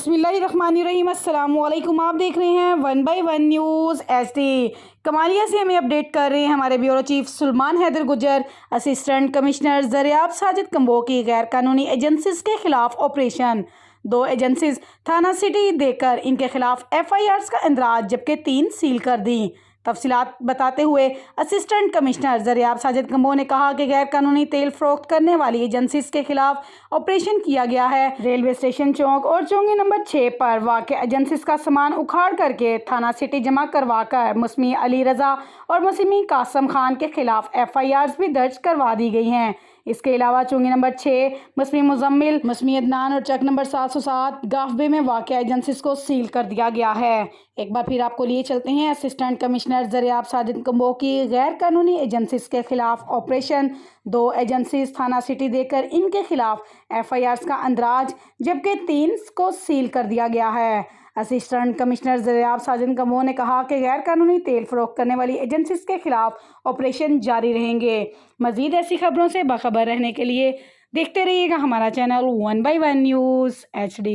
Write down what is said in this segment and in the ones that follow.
बिस्मिल्लाहिर्रहमानिर्रहीम। अस्सलामुअलैकुम। आप देख रहे हैं 1 बाय 1 न्यूज़ HD। कमालिया से हमें अपडेट कर रहे हैं हमारे ब्यूरो चीफ सुलेमान हैदर गुजर। Assistant commissioner Zaryab Sajid combo की गैर कानूनी एजेंसीज के खिलाफ ऑपरेशन। 2 एजेंसीज थाना सिटी देकर इनके खिलाफ FIRs का इंदराज, जबकि 3 सील कर दी। तफसीलात बताते हुए assistant commissioner Zaryab Sajid combo ने कहा कि गैर कानूनी तेल फरोख्त करने वाली एजेंसीज के खिलाफ ऑपरेशन किया गया है। रेलवे स्टेशन चौक और चौंगी नंबर 6 पर वाक़ एजेंसीज का सामान उखाड़ करके थाना सिटी जमा करवा कर मुस्मी अली रज़ा और मुस्मी कासम खान के खिलाफ FIRs भी दर्ज करवा दी गई हैं। इसके अलावा चौंगी नंबर 6 मुस्मी मुजम्मिल, मुस्मी अदनान और चक नंबर 707 गाफबे में वाक़ एजेंसीज को सील कर दिया गया है। एक बार फिर आपको लिए चलते हैं assistant commissioner Zaryab Sajid combo की गैर कानूनी एजेंसीज के खिलाफ ऑपरेशन। 2 एजेंसीज थाना सिटी देकर इनके खिलाफ FIRs का अंदराज, जबकि 3 को सील कर दिया गया है। Assistant commissioner Zaryab Sajid combo ने कहा कि गैर कानूनी तेल फरोख्त करने वाली एजेंसीज के खिलाफ ऑपरेशन जारी रहेंगे। मज़ीद ऐसी खबरों से बाखबर रहने के लिए देखते रहिएगा हमारा चैनल 1 बाय 1 न्यूज़ HD।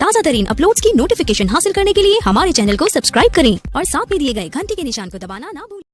ताज़ा तरीन अपलोड्स की नोटिफिकेशन हासिल करने के लिए हमारे चैनल को सब्सक्राइब करें और साथ में दिए गए घंटी के निशान को दबाना ना भूलें।